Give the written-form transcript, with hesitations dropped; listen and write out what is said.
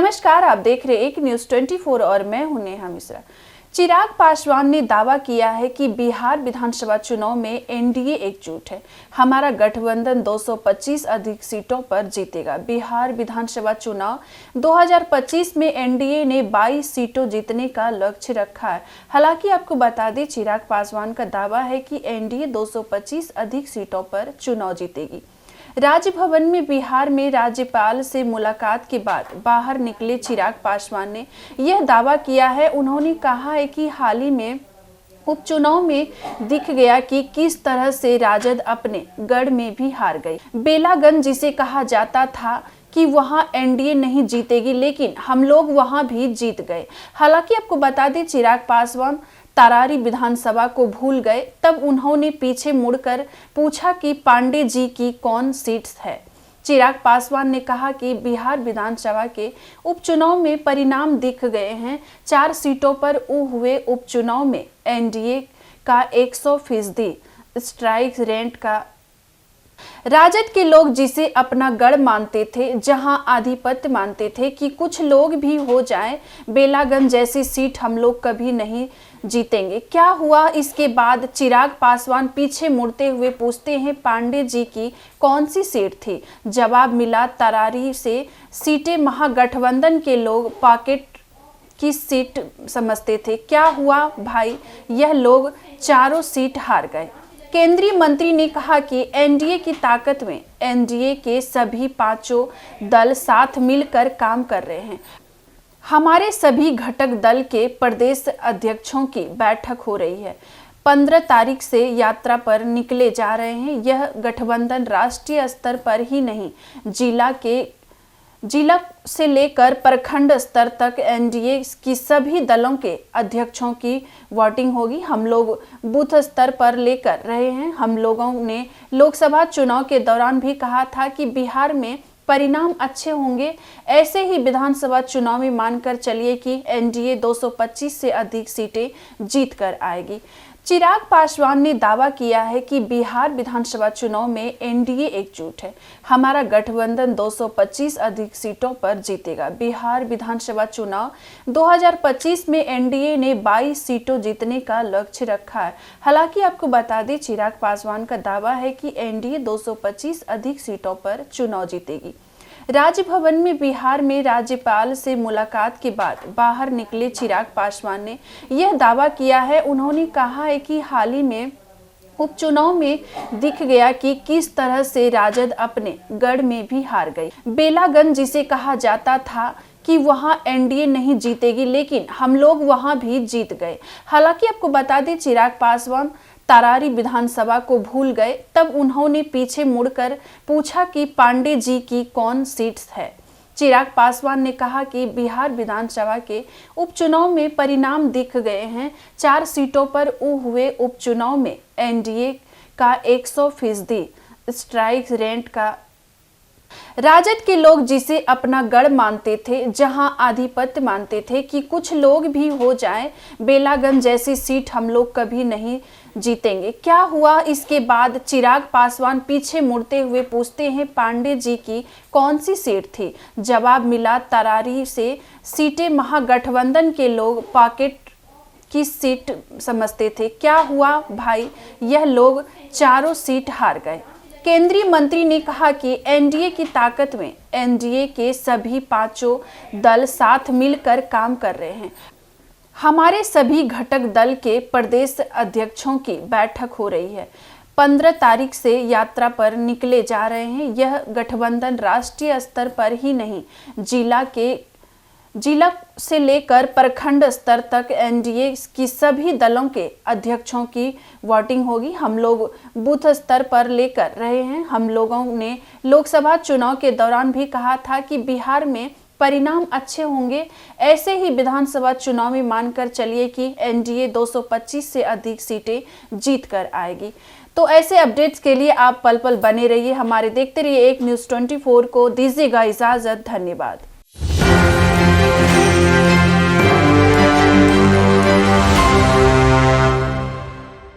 नमस्कार, आप देख रहे एक न्यूज़ 24 और मैं हूं नेहा मिश्रा। चिराग पासवान ने दावा किया है कि बिहार विधानसभा चुनाव में एनडीए एकजुट है। हमारा गठबंधन 225 अधिक सीटों पर जीतेगा। बिहार विधानसभा चुनाव 2025 में एनडीए ने 22 सीटों जीतने का लक्ष्य रखा है। हालांकि आपको बता दें, चिराग पासवान का दावा है कि एनडीए 225 अधिक सीटों पर चुनाव जीतेगी। राजभवन में बिहार में राज्यपाल से मुलाकात के बाद बाहर निकले चिराग पासवान ने यह दावा किया है। उन्होंने कहा है कि हाल ही में उपचुनाव में दिख गया कि किस तरह से राजद अपने गढ़ में भी हार गई। बेलागंज, जिसे कहा जाता था कि वहां एनडीए नहीं जीतेगी, लेकिन हम लोग वहां भी जीत गए। हालांकि आपको बता दें, चिराग पासवान तरारी विधानसभा को भूल गए। तब उन्होंने पीछे मुड़कर पूछा कि पांडे जी की कौन सीट है। चिराग पासवान ने कहा कि बिहार विधानसभा के उपचुनाव में परिणाम दिख गए हैं। 4 सीटों पर हुए उपचुनाव में एनडीए का 100% स्ट्राइक रेट का राजद के लोग जिसे अपना गढ़ मानते थे, जहां आधिपत्य मानते थे कि कुछ लोग भी हो जाए, बेलागंज जैसी सीट हम लोग कभी नहीं जीतेंगे। क्या हुआ इसके बाद? चिराग पासवान पीछे मुड़ते हुए पूछते हैं, पांडे जी की कौन सी सीट थी? जवाब मिला, तरारी से सीटें महागठबंधन के लोग पॉकेट की सीट समझते थे। क्या हुआ भाई, यह लोग चारों सीट हार गए। केंद्रीय मंत्री ने कहा कि एनडीए की ताकत में एनडीए के सभी 5 दल साथ मिलकर काम कर रहे हैं। हमारे सभी घटक दल के प्रदेश अध्यक्षों की बैठक हो रही है। 15 तारीख से यात्रा पर निकले जा रहे हैं। यह गठबंधन राष्ट्रीय स्तर पर ही नहीं, जिला से लेकर प्रखंड स्तर तक एनडीए की सभी दलों के अध्यक्षों की वोटिंग होगी। हम लोग बूथ स्तर पर लेकर रहे हैं। हम लोगों ने लोकसभा चुनाव के दौरान भी कहा था कि बिहार में परिणाम अच्छे होंगे। ऐसे ही विधानसभा चुनाव में मानकर चलिए कि एनडीए 225 से अधिक सीटें जीत कर आएगी। चिराग पासवान ने दावा किया है कि बिहार विधानसभा चुनाव में एनडीए एकजुट है। हमारा गठबंधन 225 अधिक सीटों पर जीतेगा। बिहार विधानसभा चुनाव 2025 में एनडीए ने 22 सीटों जीतने का लक्ष्य रखा है। हालांकि आपको बता दें, चिराग पासवान का दावा है कि एनडीए 225 अधिक सीटों पर चुनाव जीतेगी। राजभवन में बिहार में राज्यपाल से मुलाकात के बाद बाहर निकले चिराग पासवान ने यह दावा किया है। उन्होंने कहा है कि हाल ही में उपचुनाव में दिख गया कि किस तरह से राजद अपने गढ़ में भी हार गई। बेलागंज, जिसे कहा जाता था कि वहां एनडीए नहीं जीतेगी, लेकिन हम लोग वहां भी जीत गए। हालांकि आपको बता दें, चिराग पासवान तरारी विधानसभा को भूल गए। तब उन्होंने पीछे मुड़कर पूछा कि पांडे जी की कौन सीट है। चिराग पासवान ने कहा कि बिहार विधानसभा के उपचुनाव में परिणाम दिख गए हैं। 4 सीटों पर हुए उपचुनाव में एनडीए का 100% स्ट्राइक रेट का राजद के लोग जिसे अपना गढ़ मानते थे, जहां आधिपत्य मानते थे कि कुछ लोग भी हो जाए, बेलागंज जैसी सीट हम लोग कभी नहीं जीतेंगे। क्या हुआ इसके बाद? चिराग पासवान पीछे मुड़ते हुए पूछते हैं, पांडे जी की कौन सी सीट थी? जवाब मिला, तरारी से सीटें महागठबंधन के लोग पॉकेट की सीट समझते थे। क्या हुआ भाई, यह लोग चारों सीट हार गए। केंद्रीय मंत्री ने कहा कि एनडीए की ताकत में एनडीए के सभी 5 दल साथ मिलकर काम कर रहे हैं। हमारे सभी घटक दल के प्रदेश अध्यक्षों की बैठक हो रही है। 15 तारीख से यात्रा पर निकले जा रहे हैं। यह गठबंधन राष्ट्रीय स्तर पर ही नहीं, जिला से लेकर प्रखंड स्तर तक एनडीए की सभी दलों के अध्यक्षों की वोटिंग होगी। हम लोग बूथ स्तर पर लेकर रहे हैं। हम लोगों ने लोकसभा चुनाव के दौरान भी कहा था कि बिहार में परिणाम अच्छे होंगे। ऐसे ही विधानसभा चुनाव में मानकर चलिए कि एनडीए 225 से अधिक सीटें जीत कर आएगी। तो ऐसे अपडेट्स के लिए आप पल पल बने रहिए, हमारे देखते रहिए एक न्यूज़ 24 को। दीजिएगा इजाजत। धन्यवाद।